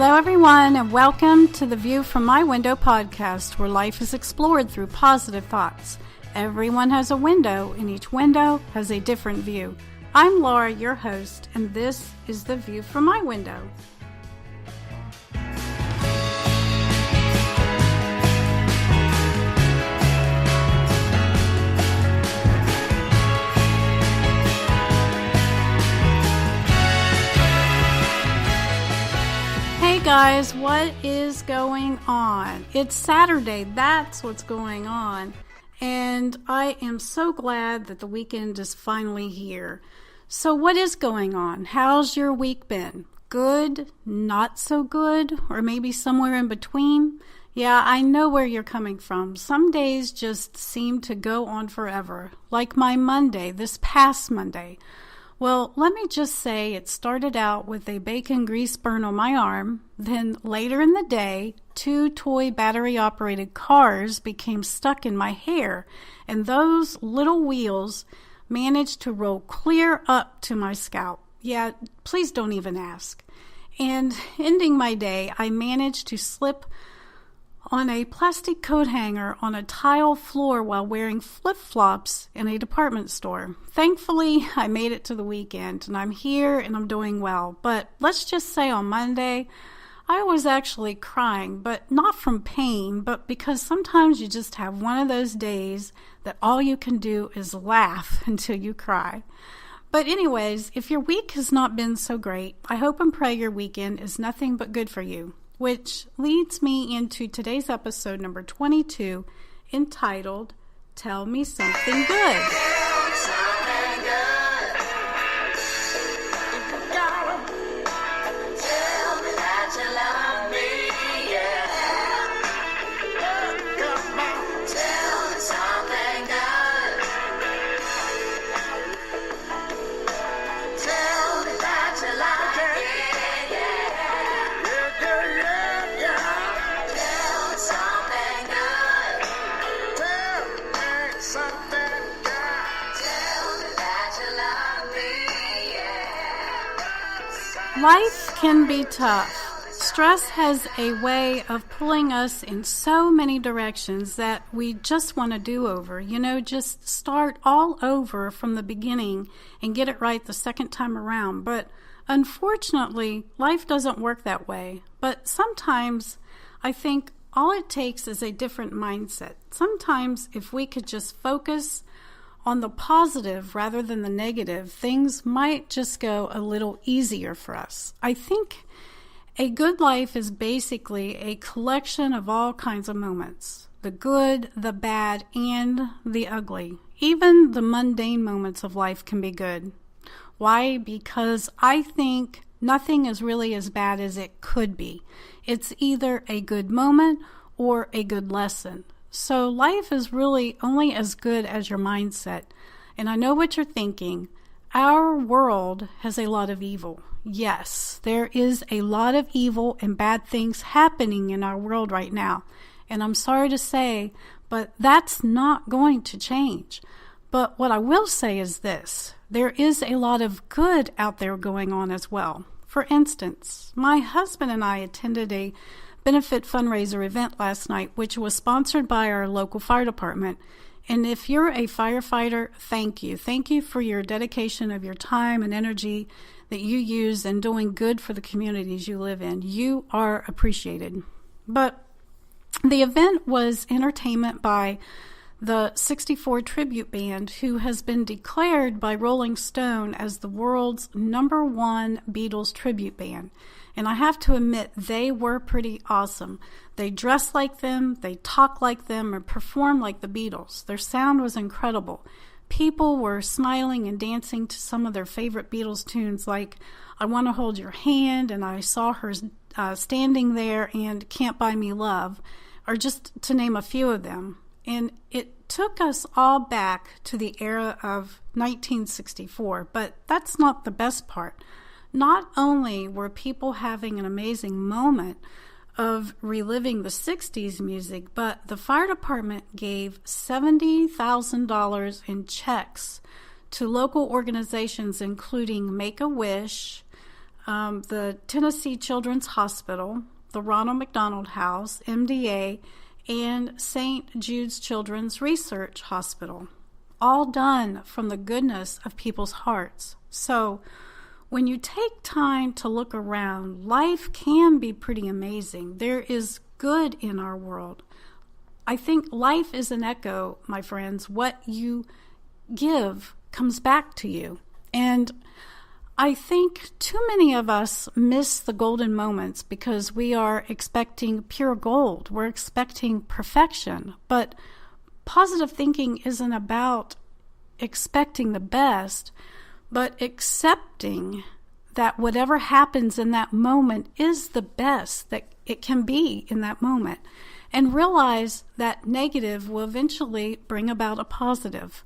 Hello, everyone, and welcome to the View from My Window podcast, where life is explored through positive thoughts. Everyone has a window, and each window has a different view. I'm Laura, your host, and this is the View from My Window. Hey guys, what is going on? It's Saturday, that's what's going on. And I am so glad that the weekend is finally here. So what is going on? How's your week been? Good? Not so good? Or maybe somewhere in between? Yeah, I know where you're coming from. Some days just seem to go on forever. Like my Monday, this past Monday. Well, let me just say it started out with a bacon grease burn on my arm. Then later in the day, 2 toy battery-operated cars became stuck in my hair, and those little wheels managed to roll clear up to my scalp. Yeah, please don't even ask. And ending my day, I managed to slip on a plastic coat hanger on a tile floor while wearing flip-flops in a department store. Thankfully, I made it to the weekend, and I'm here and I'm doing well. But let's just say on Monday, I was actually crying, but not from pain, but because sometimes you just have one of those days that all you can do is laugh until you cry. But anyways, if your week has not been so great, I hope and pray your weekend is nothing but good for you. Which leads me into today's episode number 22, entitled, Tell Me Something Good. Life can be tough. Stress has a way of pulling us in so many directions that we just want to do over. Just start all over from the beginning and get it right the second time around. But unfortunately, life doesn't work that way. But sometimes I think all it takes is a different mindset. Sometimes if we could just focus on the positive rather than the negative, things might just go a little easier for us. I think a good life is basically a collection of all kinds of moments. The good, the bad, and the ugly. Even the mundane moments of life can be good. Why? Because I think nothing is really as bad as it could be. It's either a good moment or a good lesson. So life is really only as good as your mindset. And I know what you're thinking. Our world has a lot of evil. Yes, there is a lot of evil and bad things happening in our world right now. And I'm sorry to say, but that's not going to change. But what I will say is this. There is a lot of good out there going on as well. For instance, my husband and I attended a benefit fundraiser event last night, which was sponsored by our local fire department. And if you're a firefighter, thank you. Thank you for your dedication of your time and energy that you use in doing good for the communities you live in. You are appreciated. But the event was entertainment by the 64 Tribute Band, who has been declared by Rolling Stone as the world's #1 Beatles tribute band. And I have to admit, they were pretty awesome. They dressed like them, they talked like them, and performed like the Beatles. Their sound was incredible. People were smiling and dancing to some of their favorite Beatles tunes like I Want to Hold Your Hand, and I Saw Her Standing There, and Can't Buy Me Love, or just to name a few of them. And it took us all back to the era of 1964, but that's not the best part. Not only were people having an amazing moment of reliving the 60s music, but the fire department gave $70,000 in checks to local organizations including Make-A-Wish, the Tennessee Children's Hospital, the Ronald McDonald House, MDA, and St. Jude's Children's Research Hospital, all done from the goodness of people's hearts. So when you take time to look around, life can be pretty amazing. There is good in our world. I think life is an echo, my friends. What you give comes back to you. And I think too many of us miss the golden moments because we are expecting pure gold. We're expecting perfection. But positive thinking isn't about expecting the best, but accepting that whatever happens in that moment is the best that it can be in that moment. And realize that negative will eventually bring about a positive.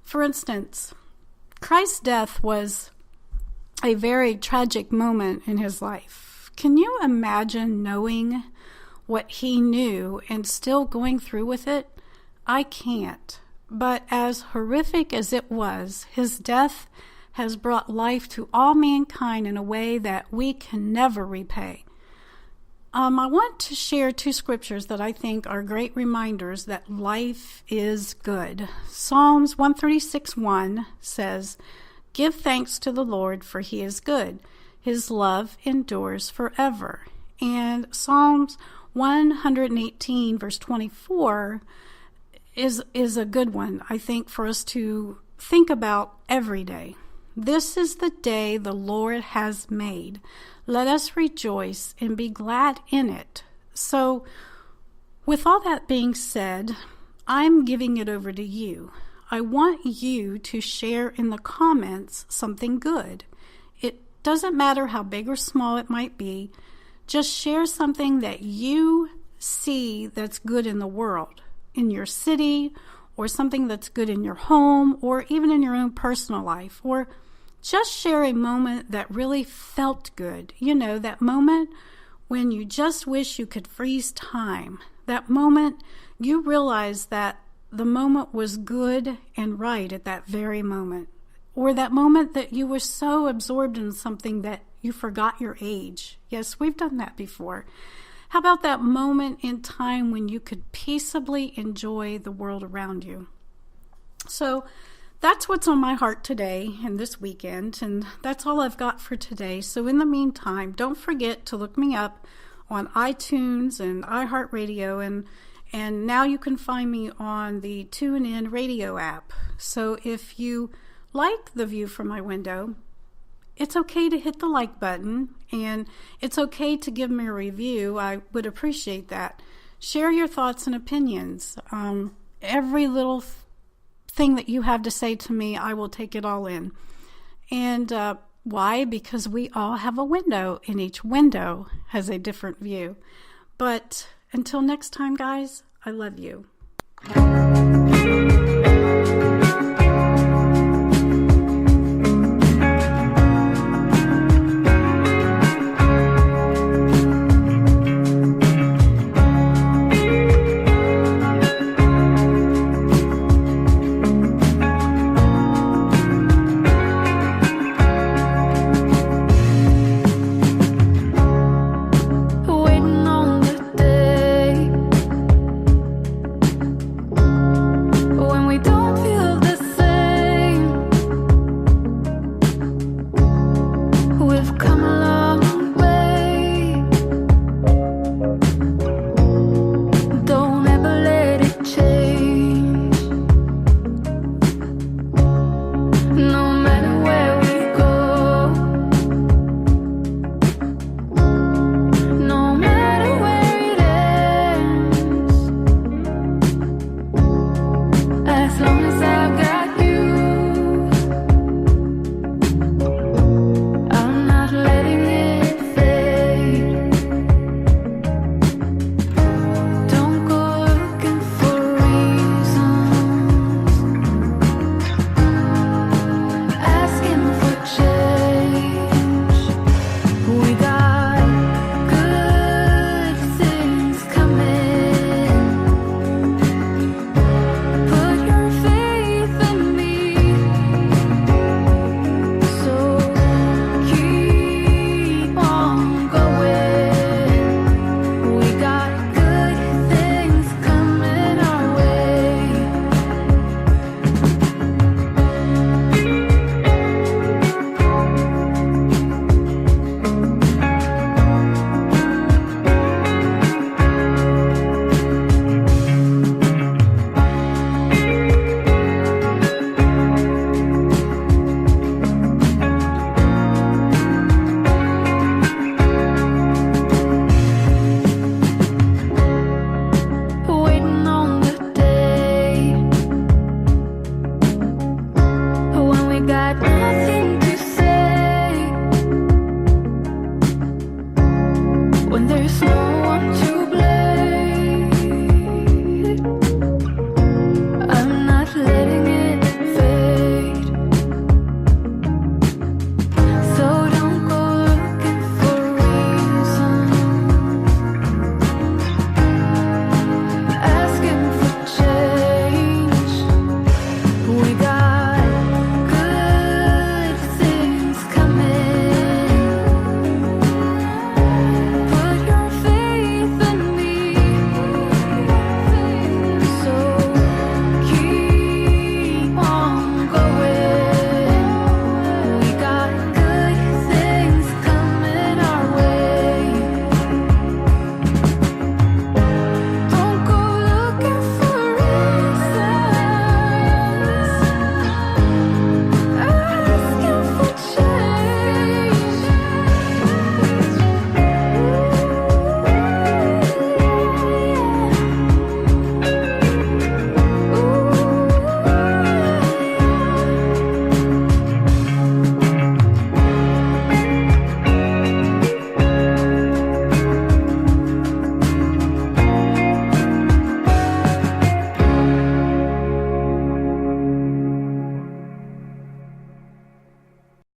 For instance, Christ's death was a very tragic moment in his life. Can you imagine knowing what he knew and still going through with it? I can't. But as horrific as it was, his death has brought life to all mankind in a way that we can never repay. I want to share two scriptures that I think are great reminders that life is good. Psalms 136:1 says, "Give thanks to the Lord, for he is good. His love endures forever." And Psalms 118, verse 24, is a good one, I think, for us to think about every day. "This is the day the Lord has made. Let us rejoice and be glad in it." So, with all that being said, I'm giving it over to you. I want you to share in the comments something good. It doesn't matter how big or small it might be. Just share something that you see that's good in the world, in your city, or something that's good in your home, or even in your own personal life, or just share a moment that really felt good. You know, that moment when you just wish you could freeze time. That moment you realize that the moment was good and right at that very moment. Or that moment that you were so absorbed in something that you forgot your age. Yes, we've done that before. How about that moment in time when you could peaceably enjoy the world around you? So that's what's on my heart today and this weekend, and that's all I've got for today. So in the meantime, don't forget to look me up on iTunes and iHeartRadio, and now you can find me on the TuneIn Radio app. So if you like the view from my window, it's okay to hit the like button, and it's okay to give me a review. I would appreciate that. Share your thoughts and opinions. Every little thing that you have to say to me, I will take it all in. And why? Because we all have a window, and each window has a different view. But until next time, guys, I love you.